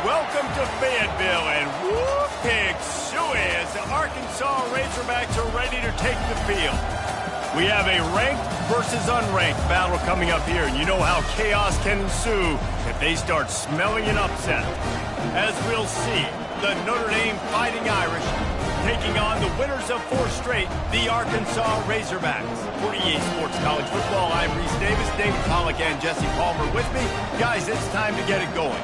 welcome to Fayetteville, and whoop, pig suey as the Arkansas Razorbacks are ready to take the field. We have a ranked versus unranked battle coming up here, and you know how chaos can ensue if they start smelling an upset. As we'll see, the Notre Dame Fighting Irish taking on the winners of 4 straight, the Arkansas Razorbacks. For EA Sports College Football, I'm Reese Davis, David Pollack, and Jesse Palmer with me. Guys, it's time to get it going.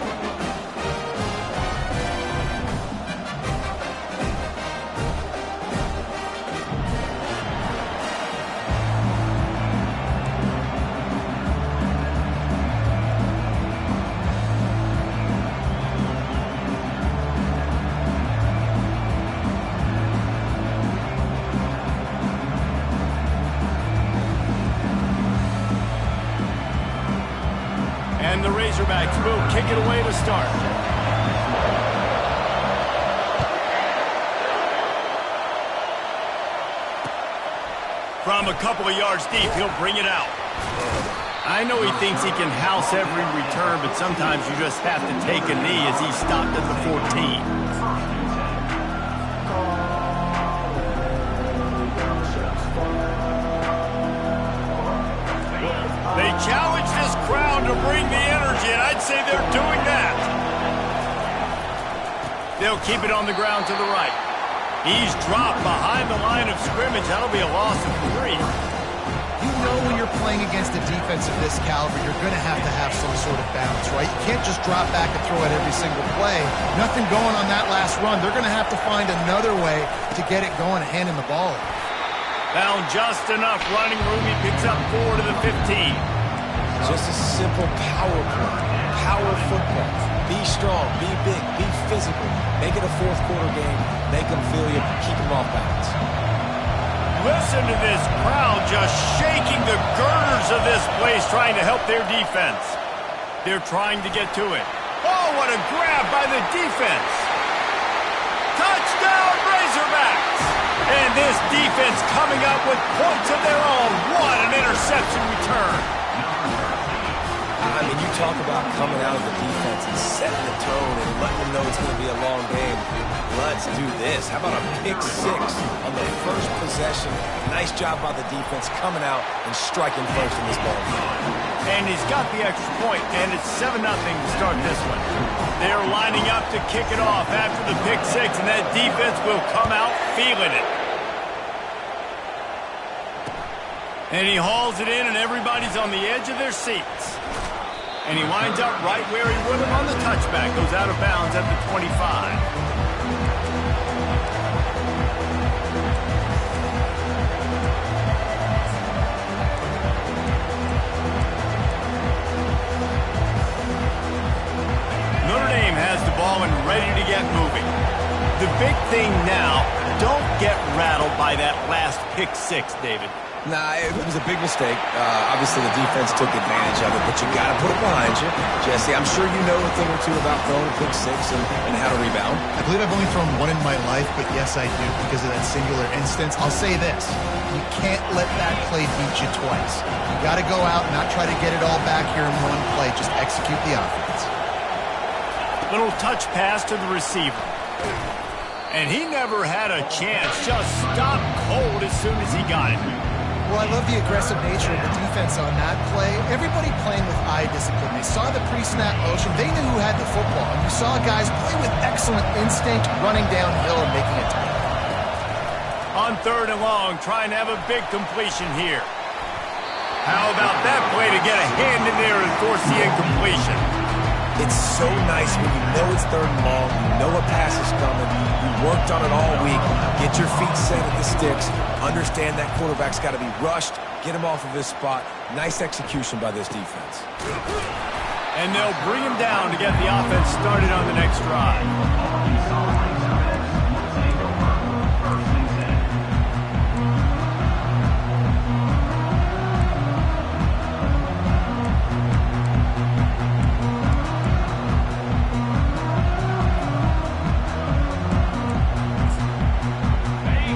And the Razorbacks will kick it away to start. From a couple of yards deep, he'll bring it out. I know he thinks he can house every return, but sometimes you just have to take a knee as he stopped at the 14. They challenge this crowd to bring the energy, and I'd say they're doing that. They'll keep it on the ground to the right. He's dropped behind the line of scrimmage. That'll be a loss of 3. You know when you're playing against a defense of this caliber, you're going to have some sort of balance, right? You can't just drop back and throw it every single play. Nothing going on that last run. They're going to have to find another way to get it going and hand him the ball. Found just enough running room. He picks up 4 to the 15. Just a simple power play. Power football. Be strong, be big, be physical. Make it a fourth quarter game. Make them feel you. Keep them off balance. Listen to this crowd just shaking the girders of this place, trying to help their defense. They're trying to get to it. Oh, what a grab by the defense. Touchdown, Razorbacks! And this defense coming up with points of their own. What an interception return. I mean, you talk about coming out of the defense and setting the tone and letting them know it's going to be a long game. Let's do this. How about a pick 6 on the first possession? Nice job by the defense coming out and striking first in this ball game. And he's got the extra point, and it's 7-0 to start this one. They're lining up to kick it off after the pick 6, and that defense will come out feeling it. And he hauls it in, and everybody's on the edge of their seats. And he winds up right where he would have on the touchback. Goes out of bounds at the 25. Notre Dame has the ball and ready to get moving. The big thing now, don't get rattled by that last pick 6, David. Nah, it was a big mistake. Obviously, the defense took advantage of it, but you got to put it behind you. Jesse, I'm sure you know a thing or two about throwing a pick 6 and how to rebound. I believe I've only thrown 1 in my life, but yes, I do because of that singular instance. I'll say this. You can't let that play beat you twice. You got to go out and not try to get it all back here in one play. Just execute the offense. Little touch pass to the receiver. And he never had a chance. Just stopped cold as soon as he got it. Well, I love the aggressive nature of the defense on that play. Everybody playing with eye discipline. They saw the pre-snap motion. They knew who had the football. And you saw guys play with excellent instinct, running downhill and making a tackle. On 3rd and long, trying to have a big completion here. How about that play to get a hand in there and force the incompletion? It's so nice when you know it's 3rd and long, you know a pass is coming, you worked on it all week, get your feet set at the sticks, understand that quarterback's got to be rushed, get him off of his spot. Nice execution by this defense. And they'll bring him down to get the offense started on the next drive.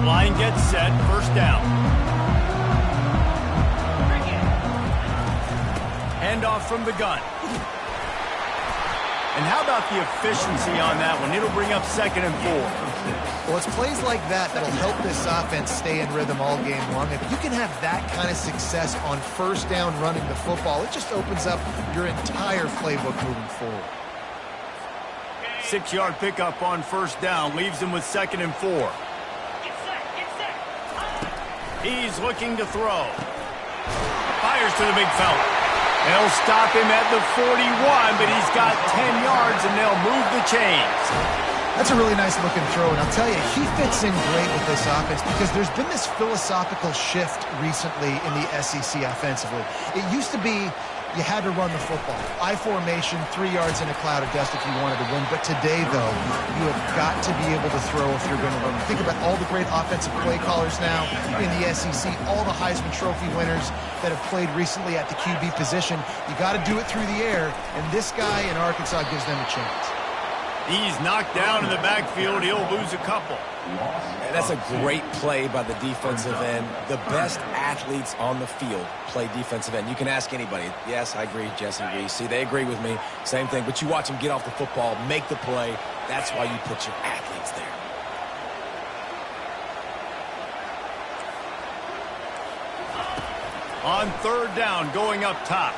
Line gets set, 1st down. Handoff from the gun. And how about the efficiency on that one? It'll bring up 2nd and 4. Well, it's plays like that that'll help this offense stay in rhythm all game long. If you can have that kind of success on 1st down running the football, it just opens up your entire playbook moving forward. 6-yard pickup on 1st down, leaves him with 2nd and 4. He's looking to throw. Fires to the big fella. They'll stop him at the 41, but he's got 10 yards, and they'll move the chains. That's a really nice looking throw, and I'll tell you, he fits in great with this offense because there's been this philosophical shift recently in the SEC offensively. It used to be you had to run the football. I formation, 3 yards in a cloud of dust if you wanted to win. But today, though, you have got to be able to throw if you're going to win. Think about all the great offensive play callers now in the SEC, all the Heisman Trophy winners that have played recently at the QB position. You got to do it through the air, and this guy in Arkansas gives them a chance. He's knocked down in the backfield. He'll lose a couple. And that's a great play by the defensive end. The best athletes on the field play defensive end. You can ask anybody. Yes, I agree, Jesse Reese. See, they agree with me. Same thing. But you watch them get off the football, make the play. That's why you put your athletes there. On 3rd down, going up top.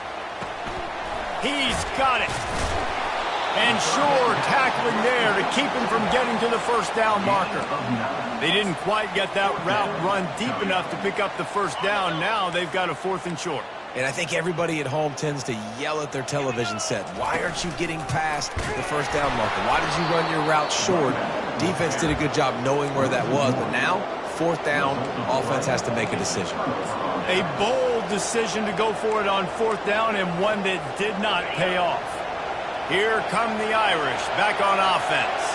He's got it. And sure, tackling there to keep him from getting to the 1st down marker. They didn't quite get that route run deep enough to pick up the 1st down. Now they've got a 4th and short. And I think everybody at home tends to yell at their television set. Why aren't you getting past the 1st down marker? Why did you run your route short? Defense did a good job knowing where that was. But now, 4th down, offense has to make a decision. A bold decision to go for it on 4th down, and one that did not pay off. Here come the Irish, back on offense.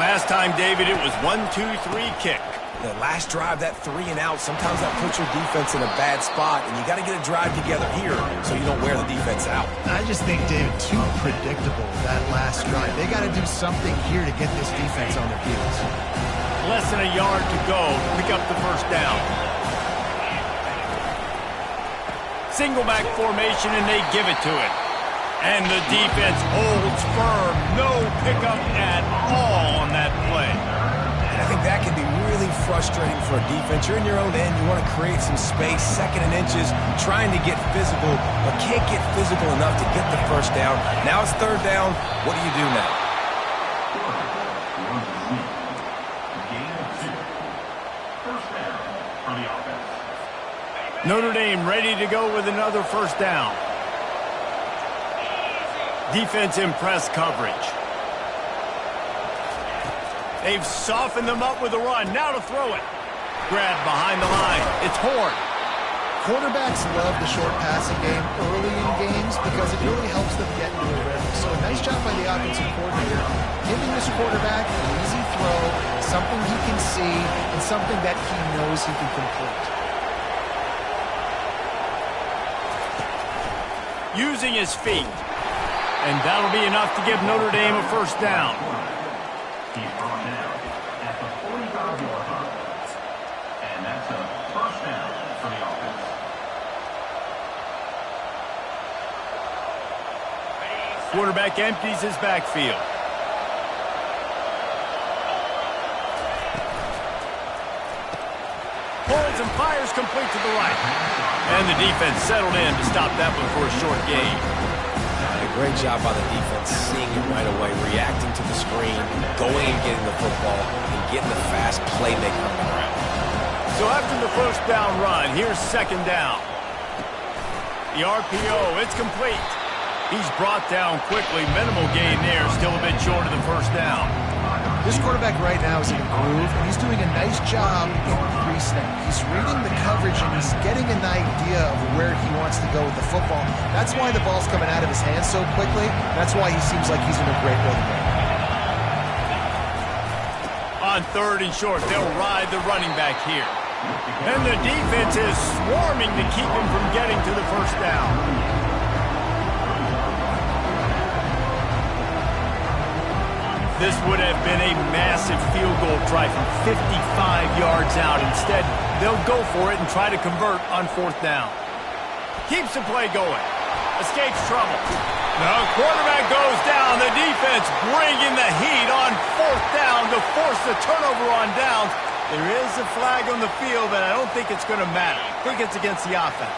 Last time, David, it was 1-2-3 kick. The last drive, that 3 and out, sometimes that puts your defense in a bad spot, and you got to get a drive together here so you don't wear the defense out. I just think, David, too predictable, that last drive. They got to do something here to get this defense on their heels. Less than a yard to go to pick up the 1st down. Single back formation, and they give it to it. And the defense holds firm. No pickup at all on that play. And I think that can be really frustrating for a defense. You're in your own end. You want to create some space, 2nd and inches, trying to get physical, but can't get physical enough to get the 1st down. Now it's 3rd down. What do you do now? Notre Dame ready to go with another 1st down. Defense in press coverage. They've softened them up with a run. Now to throw it. Grab behind the line. It's Horn. Quarterbacks love the short passing game early in games because it really helps them get into a rhythm. So a nice job by the offensive coordinator, giving this quarterback an easy throw, something he can see, and something that he knows he can complete. Using his feet. And that'll be enough to give Notre Dame a 1st down. He's brought down at the 45-yard line. And that's a 1st down for the offense. Quarterback empties his backfield. Holds and fires complete to the right. And the defense settled in to stop that one for a short gain. Great job by the defense, seeing it right away, reacting to the screen, going and getting the football, and getting the fast playmaker on the ground. So after the 1st down run, here's 2nd down. The RPO, it's complete. He's brought down quickly. Minimal gain there, still a bit short of the 1st down. This quarterback right now is in a groove, and he's doing a nice job in pre-snap. He's reading the coverage, and he's getting an idea of where he wants to go with the football. That's why the ball's coming out of his hands so quickly. That's why he seems like he's in a great rhythm. On 3rd and short, they'll ride the running back here. And the defense is swarming to keep him from getting to the 1st down. This would have been a massive field goal try from 55 yards out. Instead, they'll go for it and try to convert on 4th down. Keeps the play going. escapes trouble. The quarterback goes down. The defense bringing the heat on 4th down to force the turnover on downs. There is a flag on the field, but I don't think it's going to matter. I think it's against the offense.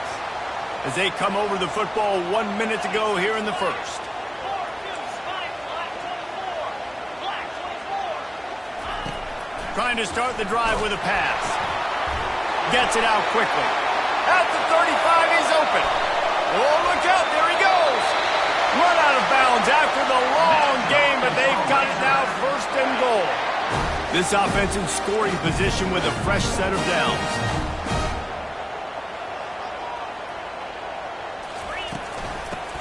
As they come over the football 1 minute to go here in the first. Trying to start the drive with a pass. Gets it out quickly. At the 35, he's open. Oh, look out, there he goes. Run out of bounds after the long game, but they've got it now 1st and goal. This offense in scoring position with a fresh set of downs.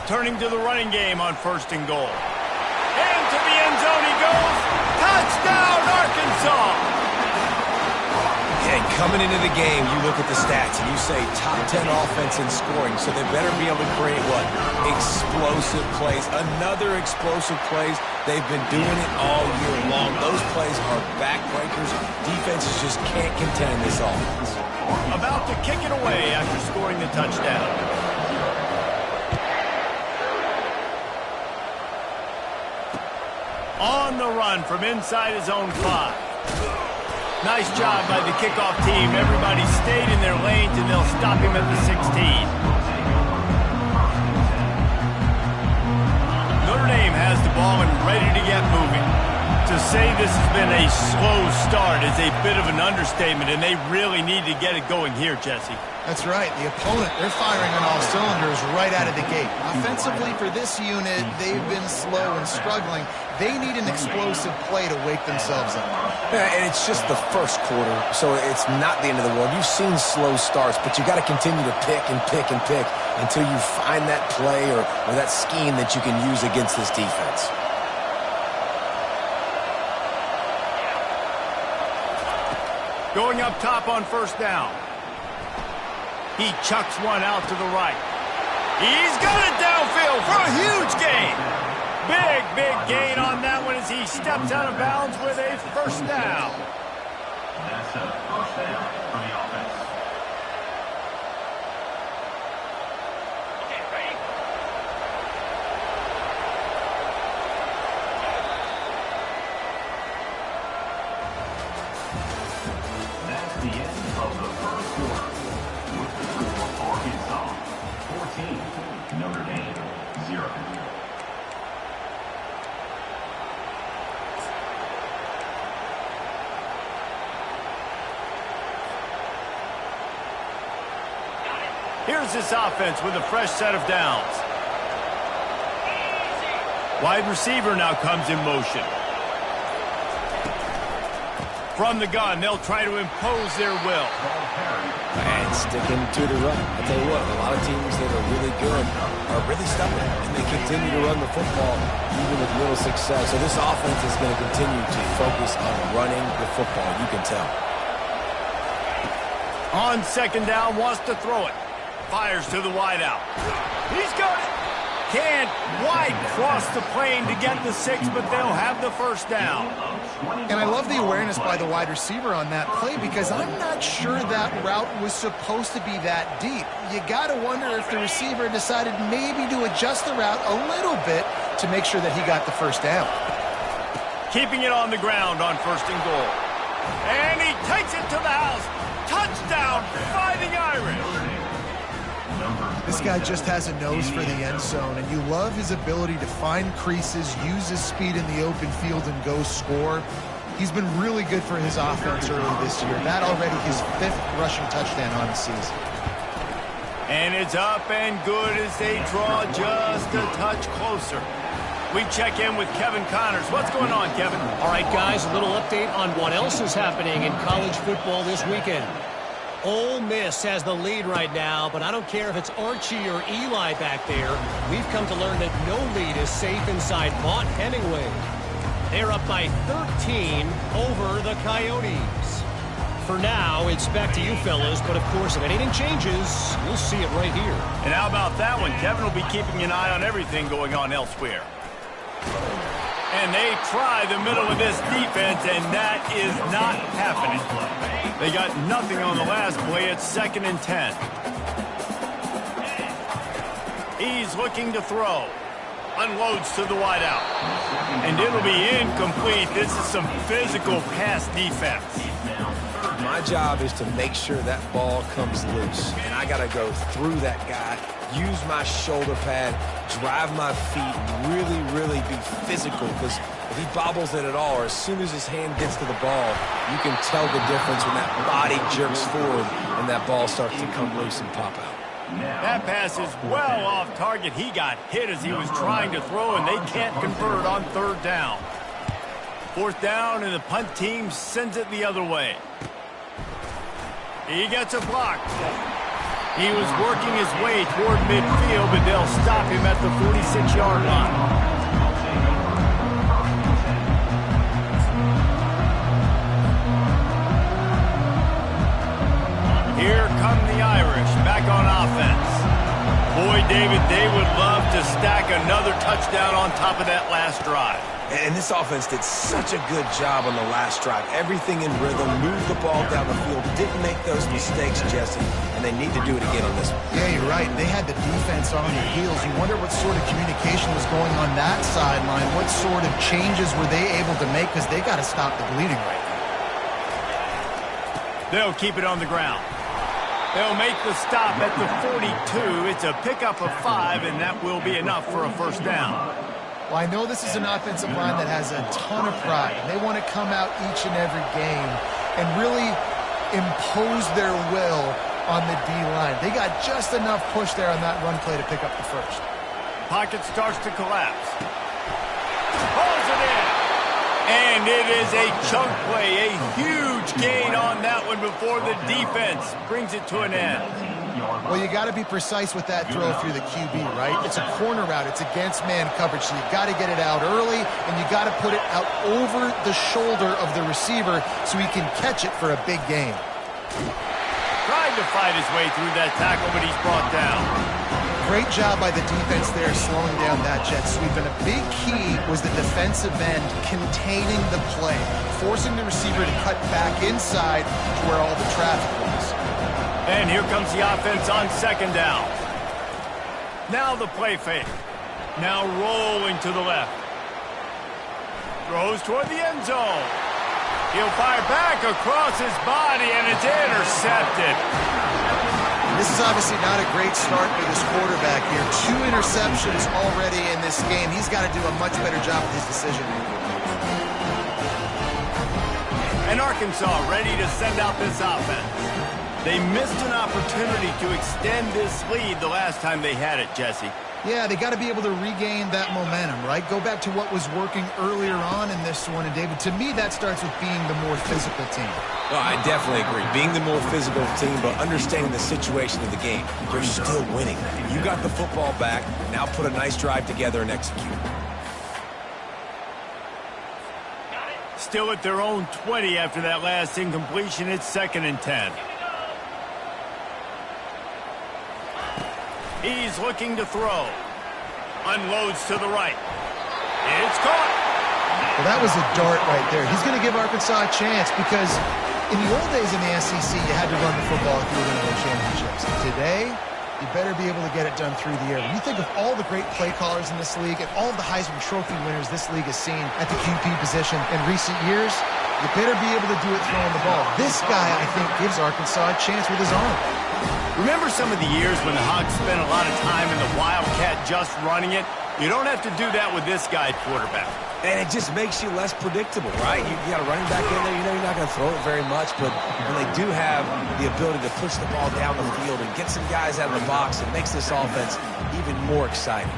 Turning to the running game on 1st and goal. Into the end zone he goes. Touchdown, Arkansas! And coming into the game, you look at the stats and you say top 10 offense in scoring, so they better be able to create what? Explosive plays. Another explosive plays. They've been doing it all year long. Those plays are backbreakers. Defenses just can't contend this offense. About to kick it away after scoring the touchdown. On the run from inside his own 5. Nice job by the kickoff team. Everybody stayed in their lanes, and they'll stop him at the 16. Notre Dame has the ball and ready to get moving. To say this has been a slow start is a bit of an understatement, and they really need to get it going here, Jesse. That's right. The opponent, they're firing on all cylinders right out of the gate. Offensively, for this unit, they've been slow and struggling. They need an explosive play to wake themselves up. Yeah, and it's just the first quarter, so it's not the end of the world. You've seen slow starts, but you got to continue to pick and pick and pick until you find that play or that scheme that you can use against this defense. Going up top on 1st down. He chucks one out to the right. He's got it downfield for a huge gain. Big gain on that one as he steps out of bounds with a 1st down. That's a 1st down for the offense. Okay, ready? That's the end of the first quarter. With the score, Arkansas 14, Notre Dame 0. Here's this offense with a fresh set of downs. Wide receiver now comes in motion. From the gun, they'll try to impose their will. And sticking to the run. I tell you what, a lot of teams that are really good are really stubborn, and they continue to run the football even with little success. So this offense is going to continue to focus on running the football. You can tell. On 2nd down, wants to throw it. Fires to the wideout. He's got it. Can't wide cross the plane to get the 6, but they'll have the 1st down. And I love the awareness by the wide receiver on that play because I'm not sure that route was supposed to be that deep. You got to wonder if the receiver decided maybe to adjust the route a little bit to make sure that he got the 1st down. Keeping it on the ground on 1st and goal. And he takes it to the house. Touchdown, Fighting Irish. This guy just has a nose for the end zone, and you love his ability to find creases, use his speed in the open field, and go score. He's been really good for his offense early this year. That already his 5th rushing touchdown on the season. And it's up and good as they draw just a touch closer. We check in with Kevin Connors. What's going on, Kevin? All right, guys, a little update on what else is happening in college football this weekend. Ole Miss has the lead right now, but I don't care if it's Archie or Eli back there. We've come to learn that no lead is safe inside Vaught Hemingway. They're up by 13 over the Coyotes. For now, it's back to you fellas, but of course, if anything changes, you'll see it right here. And how about that one? Kevin will be keeping an eye on everything going on elsewhere. And they try the middle of this defense, and that is not happening. They got nothing on the last play. It's 2nd and 10. He's looking to throw. Unloads to the wideout. And it'll be incomplete. This is some physical pass defense. My job is to make sure that ball comes loose. And I got to go through that guy, use my shoulder pad, drive my feet, really be physical. Because if he bobbles it at all, or as soon as his hand gets to the ball, you can tell the difference when that body jerks forward and that ball starts to come loose and pop out. That pass is well off target. He got hit as he was trying to throw, and they can't convert on third down. Fourth down, and the punt team sends it the other way. He gets a block. He was working his way toward midfield, but they'll stop him at the 46-yard line. Here come the Irish back on offense. Boy, David, they would love to stack another touchdown on top of that last drive. And this offense did such a good job on the last drive. Everything in rhythm, moved the ball down the field, didn't make those mistakes, Jesse, and they need to do it again on this one. Yeah, you're right. They had the defense on their heels. You wonder what sort of communication was going on that sideline. What sort of changes were they able to make, because they got to stop the bleeding right now. They'll keep it on the ground. They'll make the stop at the 42. It's a pickup of 5, and that will be enough for a first down. Well, I know this is an offensive line that has a ton of pride. They want to come out each and every game and really impose their will on the D-line. They got just enough push there on that run play to pick up the first. Pocket starts to collapse. Pulls it in. And it is a chunk play, a huge gain on that one before the defense brings it to an end. Well, you got to be precise with that throw through the QB, right? It's a corner route. It's against man coverage, so you got to get it out early, and you got to put it out over the shoulder of the receiver so he can catch it for a big gain. Trying to fight his way through that tackle, but he's brought down. Great job by the defense there slowing down that jet sweep, and a big key was the defensive end containing the play, forcing the receiver to cut back inside to where all the traffic was. And here comes the offense on second down. Now the play fake. Now rolling to the left. Throws toward the end zone. He'll fire back across his body, and it's intercepted. This is obviously not a great start for this quarterback here. 2 interceptions already in this game. He's got to do a much better job with his decision making. And Arkansas ready to send out this offense. They missed an opportunity to extend this lead the last time they had it, Jesse. Yeah, they got to be able to regain that momentum, right? Go back to what was working earlier on in this one. And, David, to me, that starts with being the more physical team. Oh, I definitely agree. Being the more physical team, but understanding the situation of the game. You're still winning. You got the football back. Now put a nice drive together and execute. Still at their own 20 after that last incompletion. It's 2nd and 10. He's looking to throw. Unloads to the right. It's caught. Well, that was a dart right there. He's going to give Arkansas a chance because in the old days in the SEC, you had to run the football if you were going to win championships. Today, you better be able to get it done through the air. When you think of all the great play callers in this league and all the Heisman Trophy winners this league has seen at the QB position in recent years, you better be able to do it throwing the ball. This guy, I think, gives Arkansas a chance with his arm. Remember some of the years when the Hawks spent a lot of time in the Wildcat just running it? You don't have to do that with this guy at quarterback. And it just makes you less predictable, right? You got a running back in there. You know you're not going to throw it very much, but when they do have the ability to push the ball down the field and get some guys out of the box, it makes this offense even more exciting.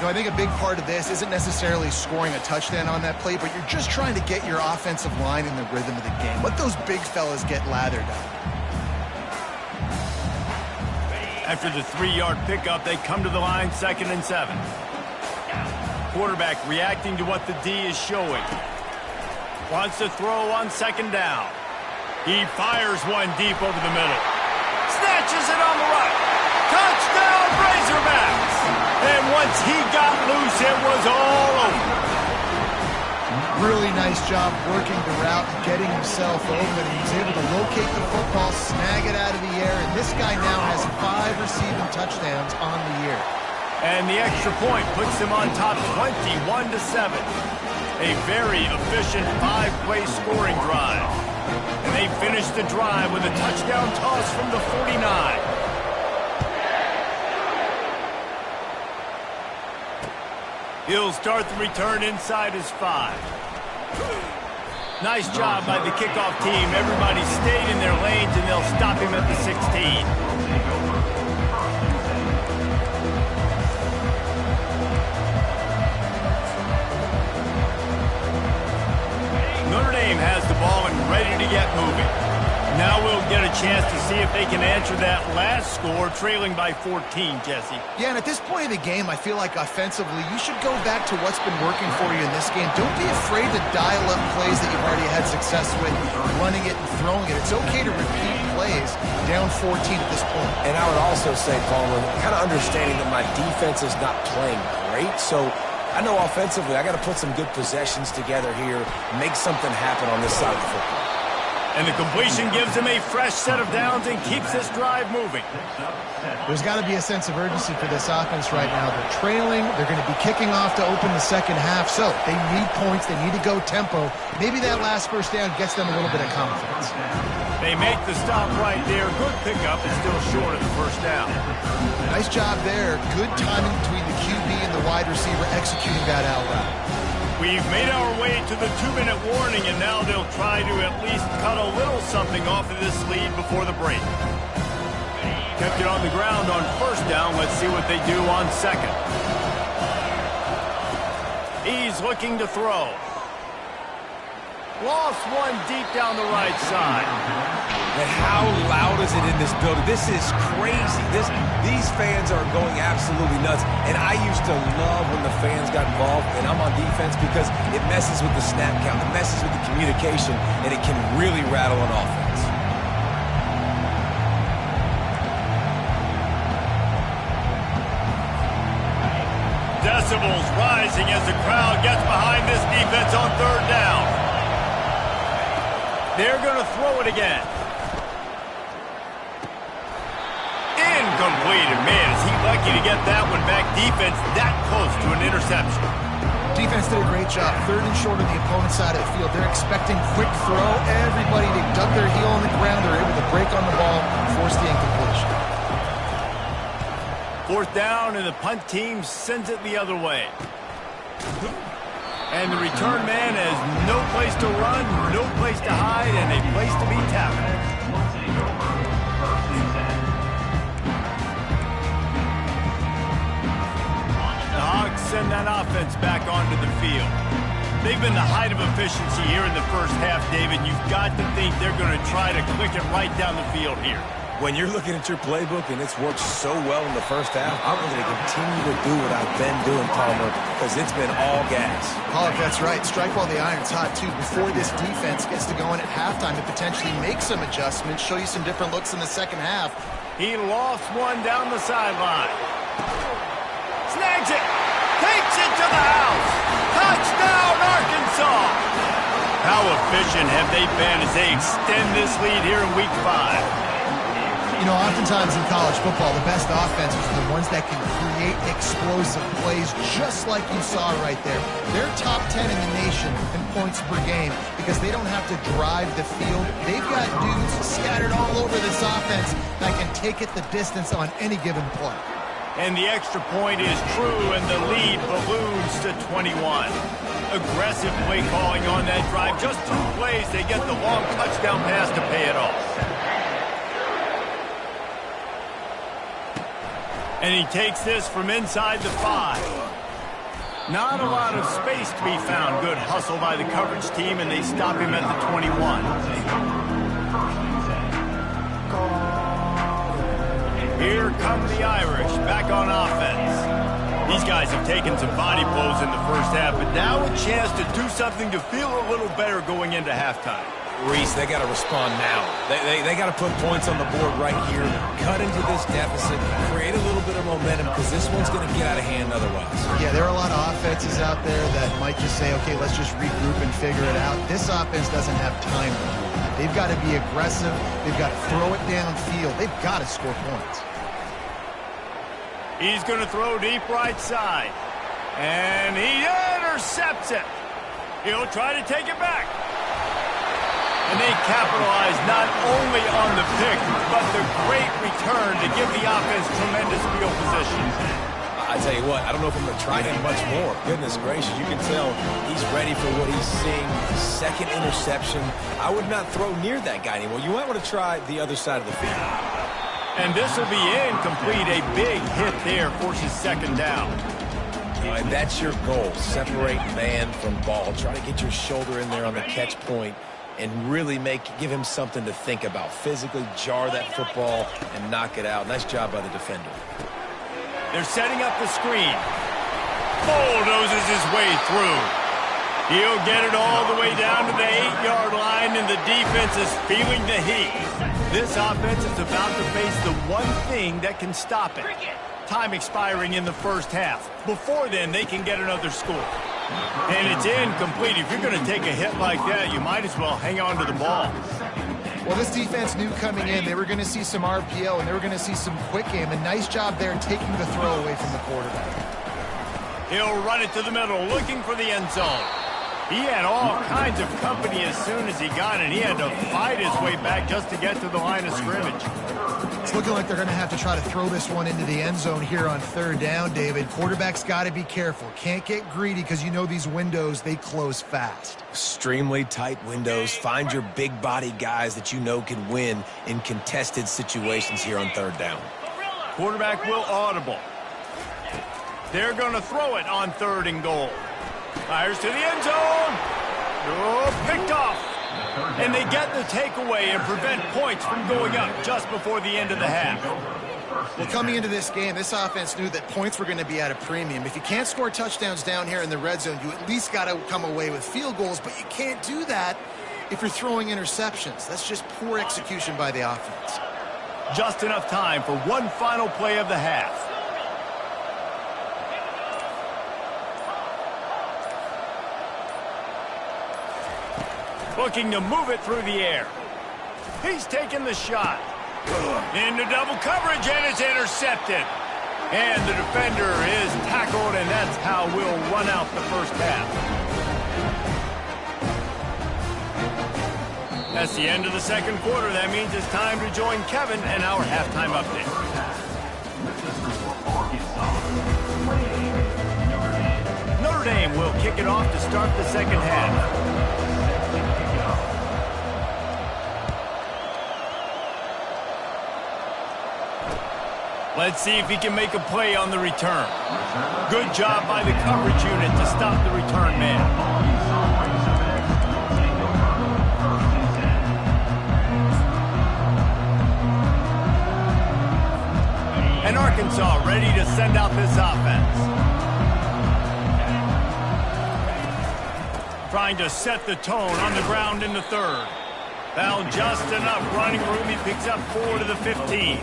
You know, I think a big part of this isn't necessarily scoring a touchdown on that play, but you're just trying to get your offensive line in the rhythm of the game. Let those big fellas get lathered up. After the 3-yard pickup, they come to the line 2nd and 7. Quarterback reacting to what the D is showing. Wants to throw on 2nd down. He fires one deep over the middle. Snatches it on the right. Touchdown, Razorbacks! And once he got loose, it was all over. Really nice job working the route and getting himself over, and he was able to locate the football, snag it out of the air, and this guy now has 5 receiving touchdowns on the year. And the extra point puts them on top 21-7. A very efficient 5-play scoring drive. And they finish the drive with a touchdown toss from the 49. He'll start the return inside his 5. Nice job by the kickoff team. Everybody stayed in their lanes, and they'll stop him at the 16. Notre Dame has the ball and ready to get moving. Now we'll get a chance to see if they can answer that last score, trailing by 14, Jesse. Yeah, and at this point of the game, I feel like offensively, you should go back to what's been working for you in this game. Don't be afraid to dial up plays that you've already had success with, running it and throwing it. It's okay to repeat plays down 14 at this point. And I would also say, Palmer, kind of understanding that my defense is not playing great, so I know offensively I got to put some good possessions together here, make something happen on this side of the football. And the completion gives him a fresh set of downs and keeps this drive moving. There's got to be a sense of urgency for this offense right now. They're trailing. They're going to be kicking off to open the second half. So they need points. They need to go tempo. Maybe that last first down gets them a little bit of confidence. They make the stop right there. Good pickup, and still short of the first down. Nice job there. Good timing between the QB and the wide receiver executing that out route. We've made our way to the 2-minute warning, and now they'll try to at least cut a little something off of this lead before the break. Kept it on the ground on first down. Let's see what they do on second. He's looking to throw. Lost one deep down the right side. And how loud is it in this building? This is crazy. These fans are going absolutely nuts. And I used to love when the fans got involved, and I'm on defense because it messes with the snap count, it messes with the communication, and it can really rattle an offense. Decibels rising as the crowd gets behind this defense on third down. They're going to throw it again. Incomplete. And man, is he lucky to get that one back. Defense that close to an interception. Defense did a great job. Third and short on the opponent's side of the field. They're expecting quick throw. Everybody, they dug their heel on the ground. They're able to break on the ball, force the incompletion. Fourth down, and the punt team sends it the other way. And the return man has no place to run, no place to hide, and a place to be tackled. The Hogs send that offense back onto the field. They've been the height of efficiency here in the first half, David. You've got to think they're going to try to click it right down the field here. When you're looking at your playbook and it's worked so well in the first half, I'm going to continue to do what I've been doing, Palmer, because it's been all gas. Oh, that's right. Strike while the iron's hot, too. Before this defense gets to going at halftime to potentially make some adjustments, show you some different looks in the second half. He lost one down the sideline. Snags it. Takes it to the house. Touchdown, Arkansas. How efficient have they been as they extend this lead here in Week 5? You know, oftentimes in college football, the best offenses are the ones that can create explosive plays just like you saw right there. They're top 10 in the nation in points per game because they don't have to drive the field. They've got dudes scattered all over this offense that can take it the distance on any given play. And the extra point is true, and the lead balloons to 21. Aggressive play calling on that drive. Just 2 plays, they get the long touchdown pass to pay it off. And he takes this from inside the 5. Not a lot of space to be found. Good hustle by the coverage team, and they stop him at the 21. Here come the Irish, back on offense. These guys have taken some body blows in the first half, but now a chance to do something to feel a little better going into halftime. Reese, they got to respond now. They got to put points on the board right here, cut into this deficit, create a little bit of momentum, because this one's going to get out of hand otherwise. Yeah, there are a lot of offenses out there that might just say, okay, let's just regroup and figure it out. This offense doesn't have time to do that. They've got to be aggressive. They've got to throw it downfield. They've got to score points. He's going to throw deep right side. And he intercepts it. He'll try to take it back. And they capitalize not only on the pick, but the great return to give the offense tremendous field position. I tell you what, I don't know if I'm going to try him much more. Goodness gracious, you can tell he's ready for what he's seeing. Second interception. I would not throw near that guy anymore. You might want to try the other side of the field. And this will be incomplete. A big hit there forces second down. And that's your goal. Separate man from ball. Try to get your shoulder in there on the catch point and really give him something to think about. Physically jar that football and knock it out. Nice job by the defender. They're setting up the screen. Bulldozes his way through. He'll get it all the way down to the 8-yard line, and the defense is feeling the heat. This offense is about to face the one thing that can stop it. Time expiring in the first half. Before then, they can get another score. And it's incomplete. If you're going to take a hit like that, you might as well hang on to the ball. Well, this defense knew coming in they were going to see some RPO and they were going to see some quick game. A nice job there taking the throw away from the quarterback. He'll run it to the middle, looking for the end zone. He had all kinds of company as soon as he got it. He had to fight his way back just to get to the line of scrimmage. It's looking like they're going to have to try to throw this one into the end zone here on third down, David. Quarterback's got to be careful. Can't get greedy because you know these windows, they close fast. Extremely tight windows. Find your big body guys that you know can win in contested situations here on third down. Quarterback will audible. They're going to throw it on third and goal. Fires to the end zone. Oh, picked off. And they get the takeaway and prevent points from going up just before the end of the half. Well, coming into this game, this offense knew that points were going to be at a premium. If you can't score touchdowns down here in the red zone, you at least got to come away with field goals, but you can't do that if you're throwing interceptions. That's just poor execution by the offense. Just enough time for one final play of the half. Looking to move it through the air. He's taking the shot. Into double coverage, and it's intercepted. And the defender is tackled, and that's how we'll run out the first half. That's the end of the second quarter. That means it's time to join Kevin and our halftime update. Notre Dame will kick it off to start the second half. Let's see if he can make a play on the return. Good job by the coverage unit to stop the return man. And Arkansas ready to send out this offense. Trying to set the tone on the ground in the third. Found just enough running room. He picks up 4 to the 15.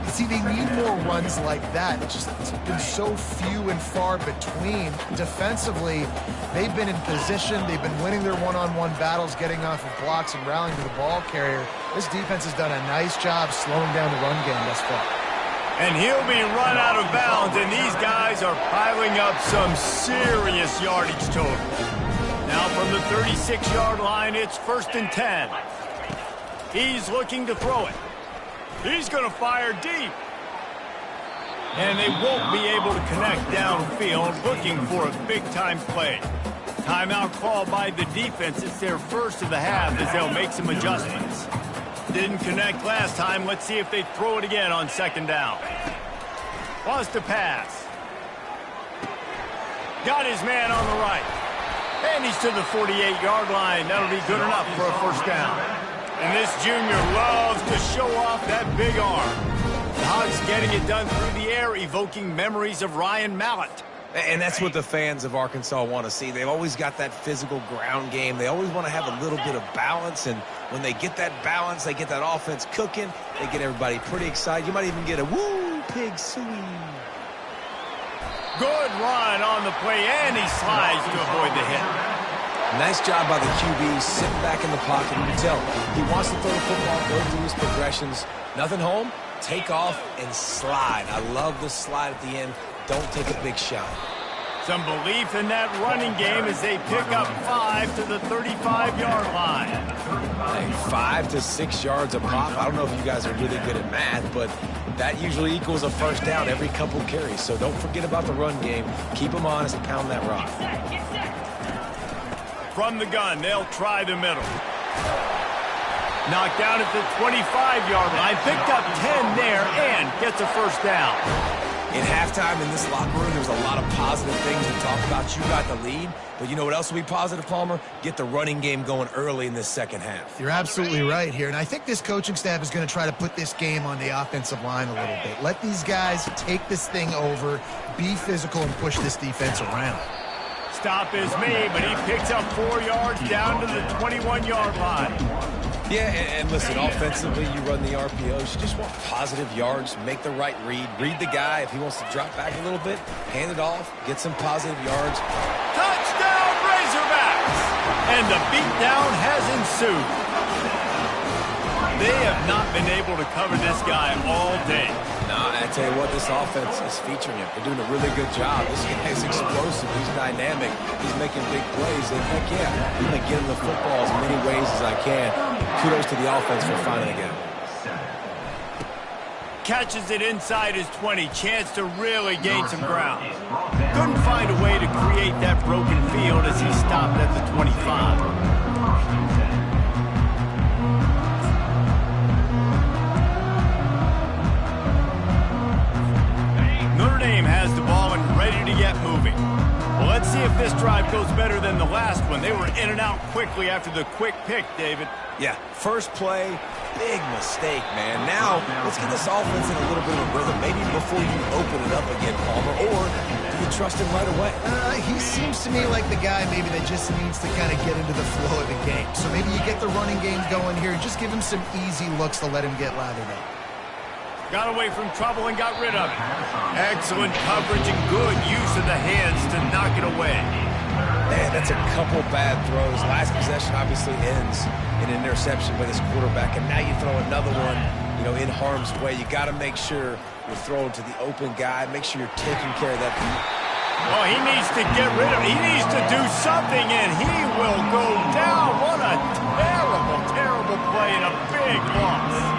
See, they need more runs like that. It's just been so few and far between. Defensively, they've been in position. They've been winning their one-on-one battles, getting off of blocks and rallying to the ball carrier. This defense has done a nice job slowing down the run game thus far. And he'll be run out of bounds, and these guys are piling up some serious yardage total. Now from the 36-yard line, it's 1st and 10. He's looking to throw it. He's going to fire deep. And they won't be able to connect downfield, looking for a big-time play. Timeout called by the defense. It's their first of the half as they'll make some adjustments. Didn't connect last time. Let's see if they throw it again on second down. Wants to pass. Got his man on the right. And he's to the 48-yard line. That'll be good enough for a first down. And this junior loves to show off that big arm. The Hogs getting it done through the air, evoking memories of Ryan Mallett. And that's what the fans of Arkansas want to see. They've always got that physical ground game. They always want to have a little bit of balance. And when they get that balance, they get that offense cooking, they get everybody pretty excited. You might even get a woo, pig suey. Good run on the play, and he slides to avoid the hit. Nice job by the QB, sitting back in the pocket. You can tell he wants to throw the football, go through his progressions. Nothing home, Take off and slide. I love the slide at the end. Don't take a big shot. Some belief in that running game as they pick up 5 to the 35-yard line. Hey, 5 to 6 yards a pop. I don't know if you guys are really good at math, but that usually equals a first down every couple carries. So don't forget about the run game. Keep them honest and pound that rock. From the gun, they'll try the middle. Knocked down at the 25-yard line. Picked up 10 there and gets a first down. In halftime in this locker room, there was a lot of positive things to talk about. You got the lead, but you know what else will be positive, Palmer? Get the running game going early in this second half. You're absolutely right here, and I think this coaching staff is going to try to put this game on the offensive line a little bit. Let these guys take this thing over, be physical, and push this defense around. Stop is made, but he picks up 4 yards down to the 21-yard line. Yeah, and listen, offensively, you run the RPOs. You just want positive yards, make the right read. Read the guy. If he wants to drop back a little bit, hand it off, get some positive yards. Touchdown, Razorbacks! And the beatdown has ensued. They have not been able to cover this guy all day. Nah, I tell you what, this offense is featuring him. They're doing a really good job. This guy is explosive. He's dynamic. He's making big plays. And heck yeah, I'm going to get him the football as many ways as I can. Kudos to the offense for finding again. Catches it inside his 20. Chance to really gain some ground. Couldn't find a way to create that broken field as he stopped at the 25. Notre Dame has the ball and ready to get moving. Well, let's see if this drive goes better than the last one. They were in and out quickly after the quick pick, David. Yeah, first play, big mistake, man. Now, let's get this offense in a little bit of a rhythm. Maybe before you open it up again, Palmer, or do you trust him right away? He seems to me like the guy maybe that just needs to kind of get into the flow of the game. So maybe you get the running game going here and just give him some easy looks to let him get lathered up. Got away from trouble and got rid of it. Excellent coverage and good use of the hands to knock it away. Man, that's a couple bad throws. Last possession obviously ends in an interception by this quarterback, and now you throw another one, you know, in harm's way. You got to make sure you're throwing to the open guy. Make sure you're taking care of that beat. Oh, he needs to get rid of it. He needs to do something, and he will go down. What a terrible, terrible play and a big loss.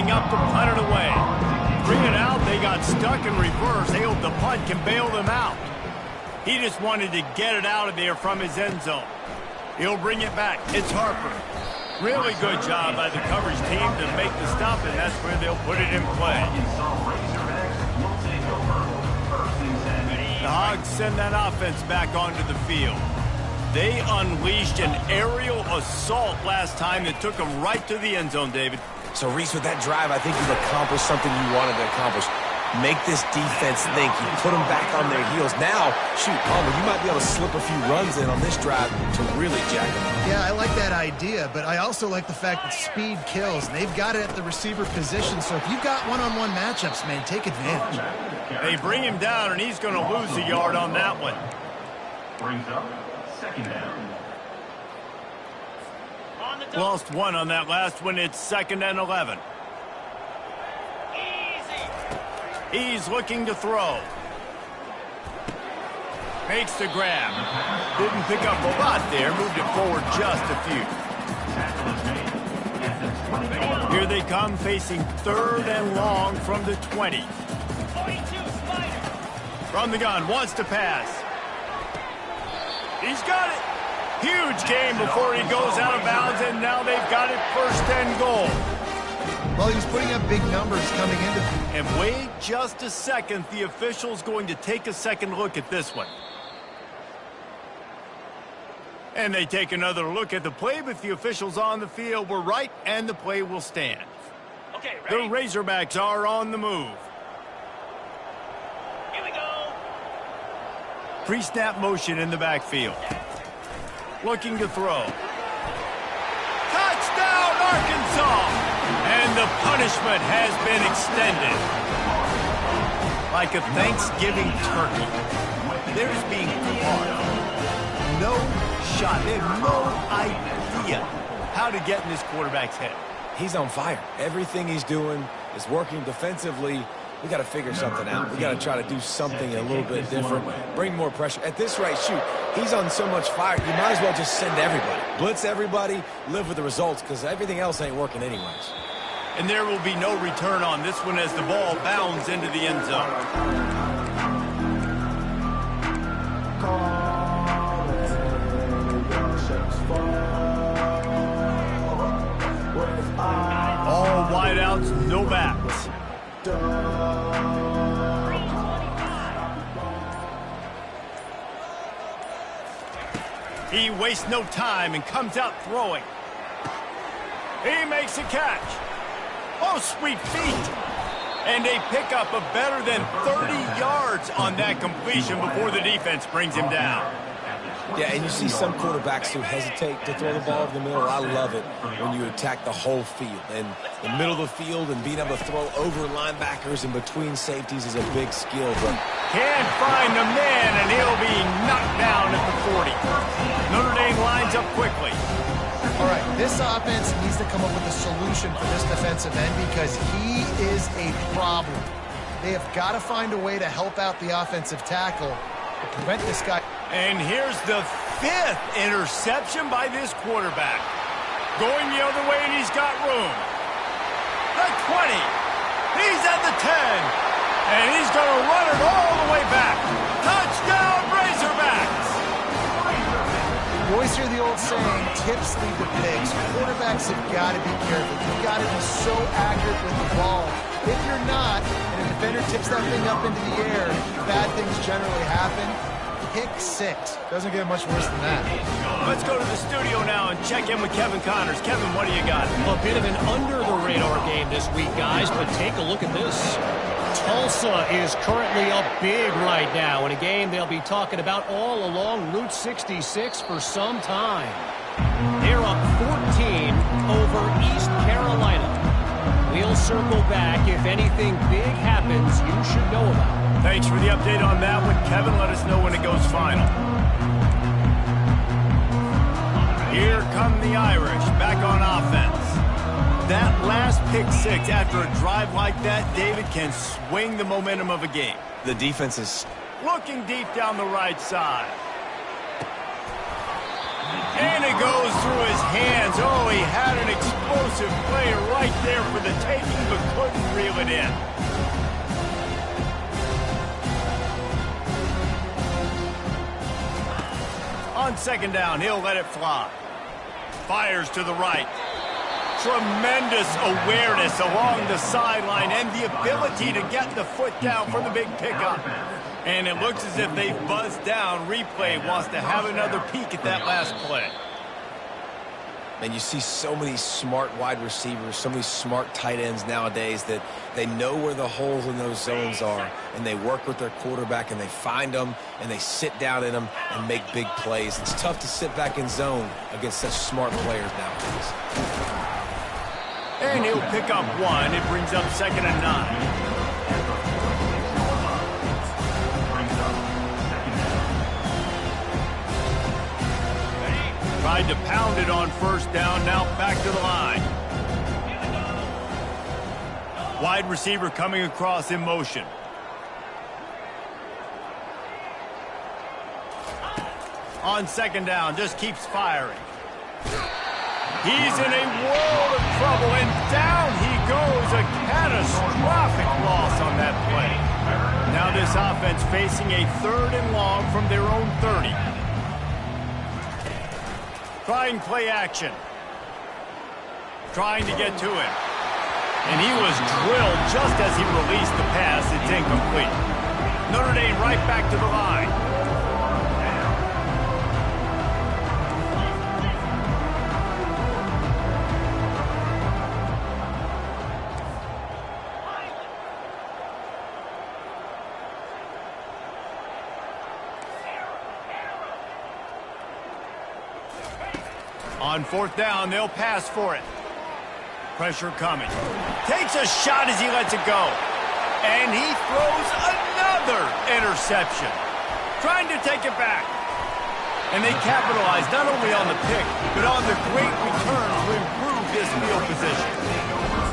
Up to punt it away. Bring it out. They got stuck in reverse. They hope the punt can bail them out. He just wanted to get it out of there from his end zone. He'll bring it back. It's Harper. Really good job by the coverage team to make the stop, and that's where they'll put it in play. The Hogs send that offense back onto the field. They unleashed an aerial assault last time that took them right to the end zone, David. So, Reese, with that drive, I think you've accomplished something you wanted to accomplish. Make this defense think. You put them back on their heels. Now, shoot, Palmer, you might be able to slip a few runs in on this drive to really jack them up. Yeah, I like that idea, but I also like the fact that speed kills. And they've got it at the receiver position, so if you've got one-on-one matchups, man, take advantage. They bring him down, and he's going to lose a yard on that one. Brings up second down. Lost one on that last one. It's 2nd and 11. He's looking to throw. Makes the grab. Didn't pick up a lot there. Moved it forward just a few. Here they come, facing 3rd and long from the 20. From the gun, wants to pass. He's got it. Huge game before he goes out of bounds, and now they've got it 1st and goal. Well, he was putting up big numbers coming into. And wait just a second. The official's going to take a second look at this one. And they take another look at the play, but the officials on the field were right, and the play will stand. Okay, The ready? Razorbacks are on the move. Here we go. Pre-snap motion in the backfield. Looking to throw. Touchdown, Arkansas! And the punishment has been extended. Like a Thanksgiving turkey. They're just being caught. No shot. They have no idea how to get in this quarterback's head. He's on fire. Everything he's doing is working defensively. We got to figure something out. We got to try to do something a little bit different. Bring more pressure. At this rate, shoot, he's on so much fire, you might as well just send everybody. Blitz everybody, live with the results, because everything else ain't working anyways. And there will be no return on this one as the ball bounds into the end zone. All wideouts, no backs. He wastes no time and comes out throwing. He makes a catch. Oh, sweet feet. And a pickup of better than 30 yards on that completion before the defense brings him down. Yeah, and you see some quarterbacks who hesitate to throw the ball over the middle. I love it when you attack the whole field. And the middle of the field and being able to throw over linebackers and between safeties is a big skill. But can't find the man, and he'll be knocked down at the 40. Notre Dame lines up quickly. All right, this offense needs to come up with a solution for this defensive end because he is a problem. They have got to find a way to help out the offensive tackle to prevent this guy. And here's the 5th interception by this quarterback. Going the other way, and he's got room. The 20. He's at the 10. And he's going to run it all the way back. Touchdown, Razorbacks! You always hear the old saying, tips lead to picks. Quarterbacks have got to be careful. You've got to be so accurate with the ball. If you're not, and a defender tips that thing up into the air, bad things generally happen. Pick 6. Doesn't get much worse than that. Let's go to the studio now and check in with Kevin Connors. Kevin, what do you got? A bit of an under-the-radar game this week, guys, but take a look at this. Tulsa is currently up big right now in a game they'll be talking about all along Route 66 for some time. They're up 14 over East Carolina. We'll circle back. If anything big happens, you should know about it. Thanks for the update on that one, Kevin. Let us know when it goes final. Here come the Irish back on offense. That last pick 6 after a drive like that, David, can swing the momentum of a game. the defense is looking deep down the right side. And it goes through his hands. Oh, he had an explosive play right there for the taking, but couldn't reel it in. On second down, he'll let it fly. Fires to the right. Tremendous awareness along the sideline and the ability to get the foot down for the big pickup. And it looks as if they've buzzed down. Replay wants to have another peek at that last play. And you see so many smart wide receivers, so many smart tight ends nowadays that they know where the holes in those zones are, and they work with their quarterback, and they find them, and they sit down in them and make big plays. It's tough to sit back in zone against such smart players nowadays. And he'll pick up one. It brings up 2nd and 9. Tried to pound it on first down, now back to the line. Wide receiver coming across in motion. On second down, just keeps firing. He's in a world of trouble, and down he goes. A catastrophic loss on that play. Now this offense facing a 3rd and long from their own 30. Trying play action. Trying to get to him. And he was drilled just as he released the pass. It's incomplete. Notre Dame right back to the line. On 4th down, they'll pass for it. Pressure coming. Takes a shot as he lets it go. And he throws Another interception. Trying to take it back. And they capitalize not only on the pick, but on the great return to improve this field position.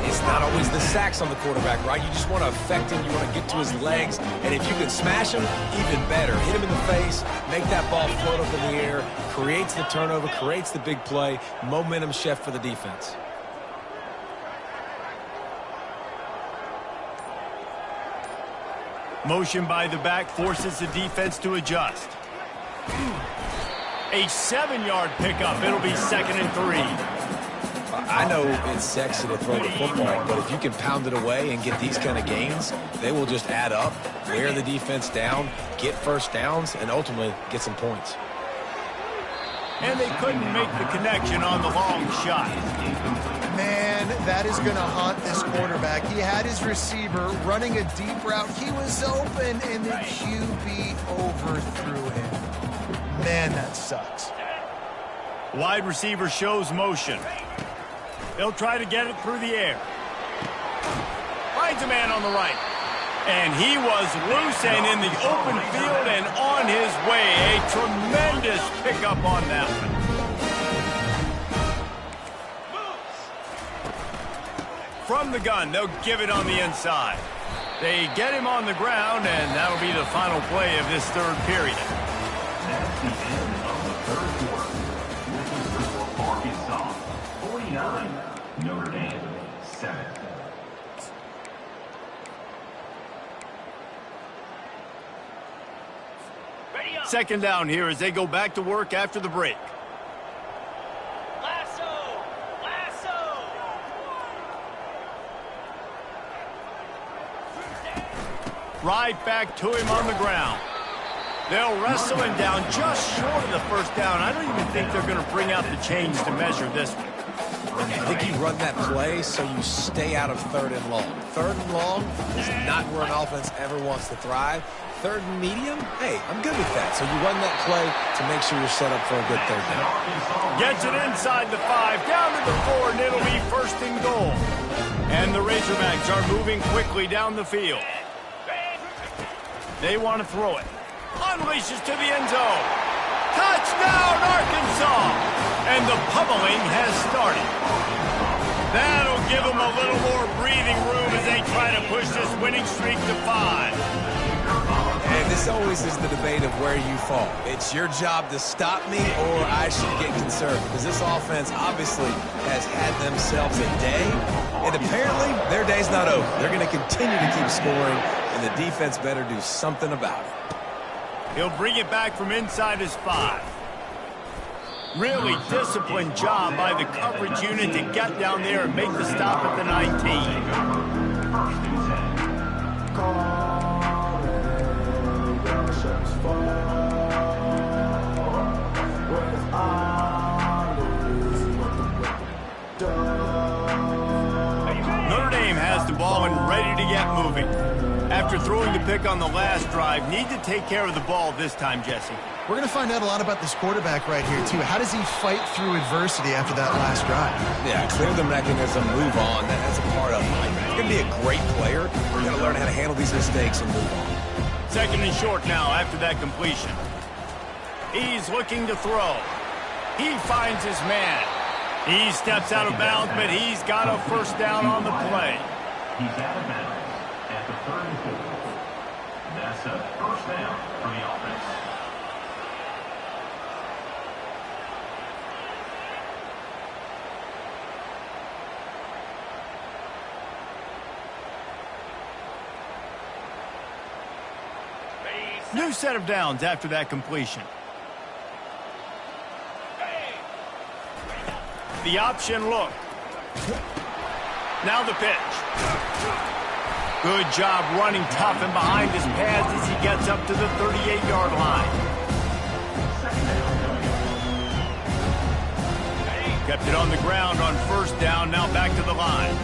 It's not always the sacks on the quarterback, right? You just want to affect him. You want to get to his legs. And if you can smash him, even better. Hit him in the face, make that ball float up in the air, creates the turnover, creates the big play, momentum shift for the defense. Motion by the back forces the defense to adjust. A 7-yard pickup. It'll be 2nd and 3. I know it's sexy to throw the football, but if you can pound it away and get these kind of gains, they will just add up, wear the defense down, get first downs, and ultimately get some points. And they couldn't make the connection on the long shot. Man, that is going to haunt this quarterback. He had his receiver running a deep route. He was open, and the QB overthrew him. Man, that sucks. Wide receiver shows motion. They'll try to get it through the air. Finds a man on the right. And he was loose and in the open field and on his way. A tremendous pickup on that one. From the gun, they'll give it on the inside. They get him on the ground, and that'll be the final play of this third period. That's the end of the third quarter. This is the score for Arkansas, 49. Notre Dame, 7. Second down here as they go back to work after the break. Lasso! Lasso! Right back to him on the ground. They'll wrestle him down just short of the first down. I don't even think they're going to bring out the chains to measure this one. I think you run that play so you stay out of 3rd and long. 3rd and long is not where an offense ever wants to thrive. 3rd and medium, hey, I'm good with that. So you run that play to make sure you're set up for a good 3rd down. Gets it inside the 5, down to the 4, and it'll be 1st and goal. And the Razorbacks are moving quickly down the field. They want to throw it. Unleashes to the end zone. Touchdown, Arkansas! And the pummeling has started. That'll give them a little more breathing room as they try to push this winning streak to 5. And this always is the debate of where you fall. It's your job to stop me or I should get conservative. Because this offense obviously has had themselves a day. And apparently their day's not over. They're going to continue to keep scoring. And the defense better do something about it. He'll bring it back from inside his 5. Really disciplined job by the coverage unit to get down there and make the stop at the 19. 1st and 10. Notre Dame has the ball and ready to get moving. After throwing the pick on the last drive, need to take care of the ball this time, Jesse. We're going to find out a lot about this quarterback right here, too. How does he fight through adversity after that last drive? Yeah, clear the mechanism, move on. That's a part of it. He's going to be a great player. We're going to learn how to handle these mistakes and move on. 2nd and short now after that completion. He's looking to throw. He finds his man. He steps out of bounds, but he's got a 1st down on the play. He's out of bounds at the 3rd and 4. That's a 1st down for the offense. New set of downs after that completion. The option look. Now the pitch. Good job running tough and behind his pads as he gets up to the 38-yard line. Kept it on the ground on 1st down, now back to the line.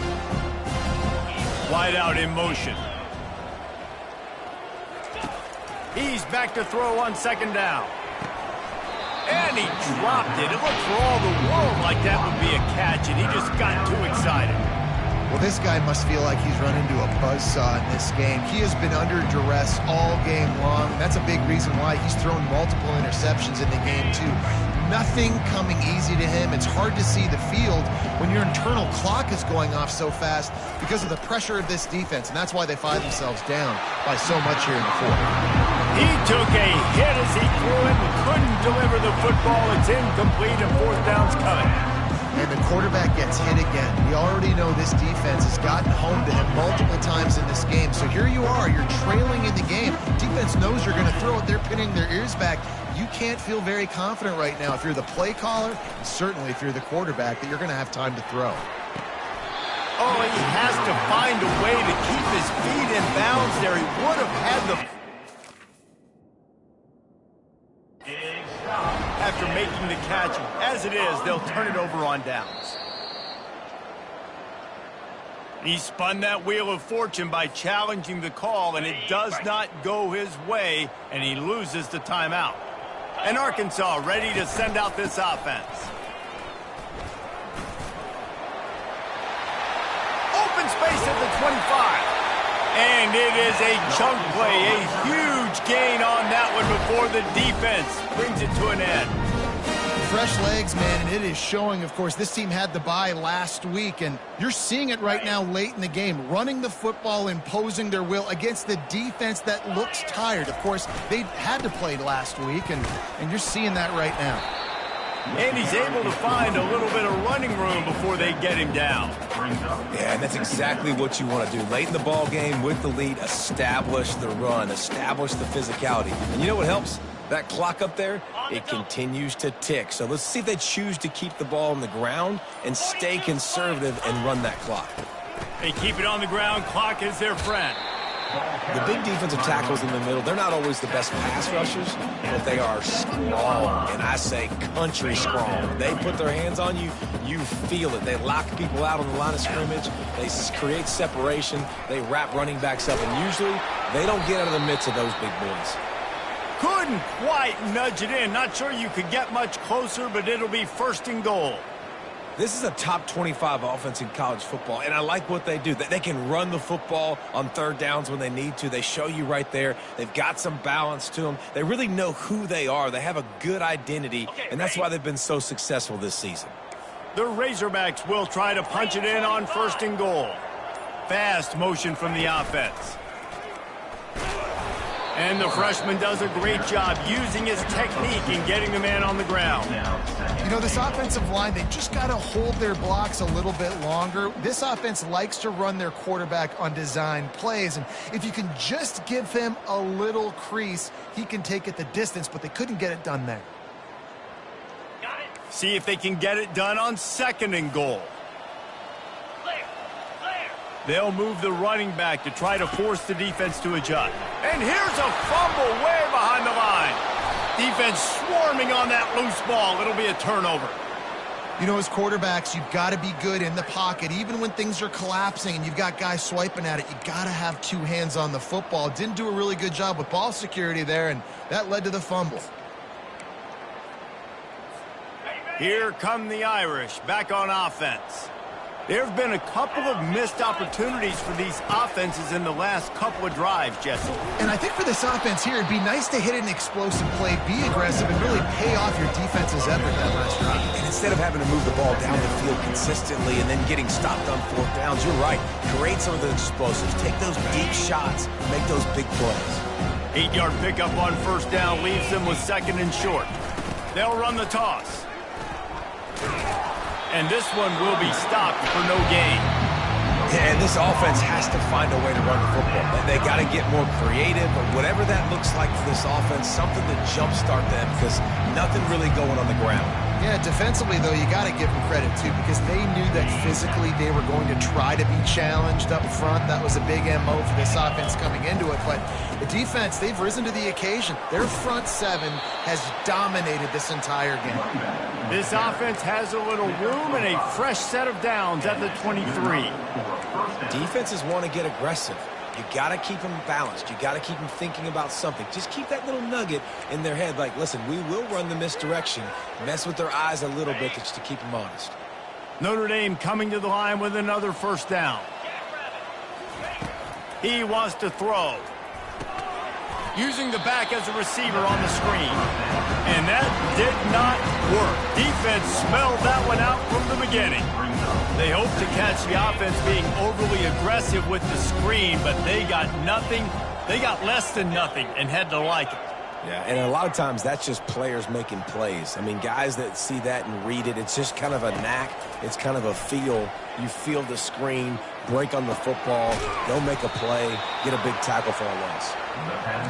Wide out in motion. He's back to throw on 2nd down. And he dropped it. It looked for all the world like that would be a catch, and he just got too excited. Well, this guy must feel like he's run into a buzzsaw in this game. He has been under duress all game long. That's a big reason why he's thrown multiple interceptions in the game, too. Nothing coming easy to him. It's hard to see the field when your internal clock is going off so fast because of the pressure of this defense, and that's why they find themselves down by so much here in the fourth. He took a hit as he threw it and couldn't deliver the football. It's incomplete and fourth down's coming. And the quarterback gets hit again. We already know this defense has gotten home to him multiple times in this game. So here you are, you're trailing in the game. Defense knows you're going to throw it. They're pinning their ears back. You can't feel very confident right now if you're the play caller, and certainly if you're the quarterback, that you're going to have time to throw. Oh, he has to find a way to keep his feet in bounds there. He would have had the... After making the catch, as it is, they'll turn it over on downs. He spun that wheel of fortune by challenging the call, and it does not go his way, and he loses the timeout. And Arkansas ready to send out this offense. Open space at the 25. And it is a chunk play, a huge gain on that one before the defense brings it to an end. Fresh legs, man, and it is showing, of course. This team had the bye last week, and you're seeing it right now late in the game, running the football, imposing their will against the defense that looks tired. Of course, they had to play last week, and you're seeing that right now. And he's able to find a little bit of running room before they get him down. Yeah, and that's exactly what you want to do. Late in the ball game with the lead, establish the run, establish the physicality. And you know what helps? That clock up there, it continues to tick. So let's see if they choose to keep the ball on the ground and stay conservative and run that clock. They keep it on the ground. Clock is their friend. The big defensive tackles in the middle, they're not always the best pass rushers, but they are strong, and I say country strong. They put their hands on you, you feel it. They lock people out on the line of scrimmage. They create separation. They wrap running backs up, and usually they don't get out of the midst of those big boys. Couldn't quite nudge it in. Not sure you could get much closer, but it'll be first and goal. This is a top 25 offense in college football, and I like what they do. They can run the football on third downs when they need to. They show you right there. They've got some balance to them. They really know who they are. They have a good identity, and that's why they've been so successful this season. The Razorbacks will try to punch it in on first and goal. Fast motion from the offense. And the freshman does a great job using his technique and getting the man on the ground. You know, this offensive line, they just got to hold their blocks a little bit longer. This offense likes to run their quarterback on design plays, and if you can just give him a little crease, he can take it the distance, but they couldn't get it done there. See if they can get it done on second and goal. They'll move the running back to try to force the defense to adjust. And here's a fumble way behind the line. Defense swarming on that loose ball. It'll be a turnover. You know, as quarterbacks, you've got to be good in the pocket. Even when things are collapsing and you've got guys swiping at it, you've got to have two hands on the football. Didn't do a really good job with ball security there, and that led to the fumble. Here come the Irish back on offense. There have been a couple of missed opportunities for these offenses in the last couple of drives, Jesse. And I think for this offense here, it'd be nice to hit an explosive play, be aggressive, and really pay off your defense's effort that last drive. And instead of having to move the ball down the field consistently and then getting stopped on fourth downs, you're right. Create some of the explosives. Take those deep shots. Make those big plays. 8-yard pickup on first down leaves them with second and short. They'll run the toss. And this one will be stopped for no gain. Yeah, and this offense has to find a way to run the football. They got to get more creative, or whatever that looks like for this offense, something to jumpstart them, because nothing really going on the ground. Yeah, defensively, though, you got to give them credit, too, because they knew that physically they were going to try to be challenged up front. That was a big MO for this offense coming into it. But the defense, they've risen to the occasion. Their front seven has dominated this entire game. This offense has a little room and a fresh set of downs at the 23. Defenses want to get aggressive. You got to keep them balanced. You got to keep them thinking about something. Just keep that little nugget in their head like, listen, we will run the misdirection. Mess with their eyes a little bit just to keep them honest. Notre Dame coming to the line with another first down. He wants to throw. Using the back as a receiver on the screen. And that did not work. Defense smelled that one out from the beginning. They hoped to catch the offense being overly aggressive with the screen, but they got nothing. They got less than nothing and had to like it. Yeah, and a lot of times that's just players making plays. I mean, guys that see that and read it, it's just kind of a knack. It's kind of a feel. You feel the screen, break on the football, go make a play, get a big tackle for a loss.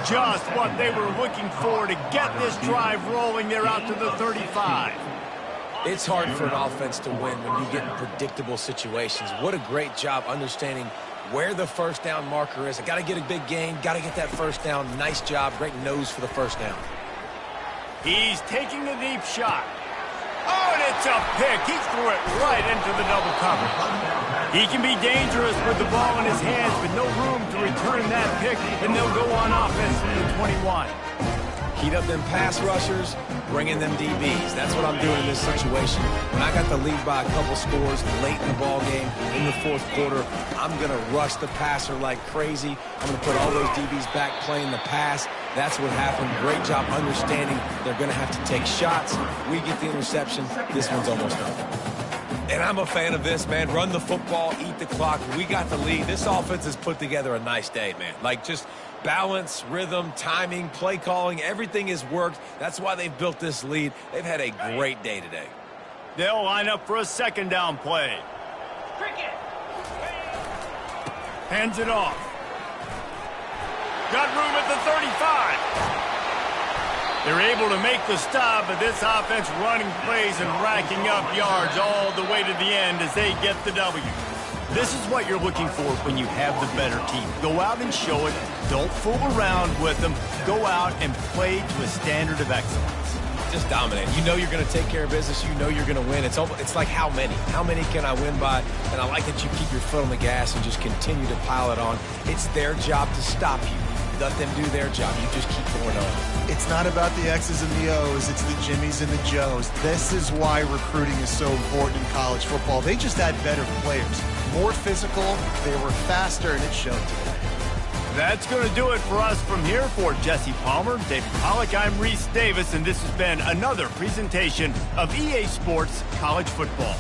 Just what they were looking for to get this drive rolling. They're out to the 35. It's hard for an offense to win when you get in predictable situations. What a great job understanding where the first down marker is. I got to get a big gain, got to get that first down. Nice job, great nose for the first down. He's taking a deep shot. Oh, and it's a pick. He threw it right into the double cover. He can be dangerous with the ball in his hands, but no room to return that pick, and they'll go on offense from the 21. Heat up them pass rushers, bring in them DBs. That's what I'm doing in this situation. When I got the lead by a couple scores late in the ball game, in the fourth quarter, I'm going to rush the passer like crazy. I'm going to put all those DBs back playing the pass. That's what happened. Great job understanding they're going to have to take shots. We get the interception. This one's almost done. And I'm a fan of this, man. Run the football, eat the clock. We got the lead. This offense has put together a nice day, man. Like, just balance, rhythm, timing, play calling, everything has worked. That's why they've built this lead. They've had a great day today. They'll line up for a second down play. Hands it off. Got room at the 35. They're able to make the stop, but this offense running plays and racking up yards all the way to the end as they get the W. This is what you're looking for when you have the better team. Go out and show it. Don't fool around with them. Go out and play to a standard of excellence. Just dominate. You know you're going to take care of business. You know you're going to win. It's like how many? How many can I win by? And I like that you keep your foot on the gas and just continue to pile it on. It's their job to stop you. Let them do their job. You just keep going on. It's not about the X's and the O's. It's the Jimmies and the Joes. This is why recruiting is so important in college football. They just had better players. More physical, they were faster, and it showed today. That's going to do it for us from here. For Jesse Palmer, David Pollack, I'm Reese Davis, and this has been another presentation of EA Sports College Football.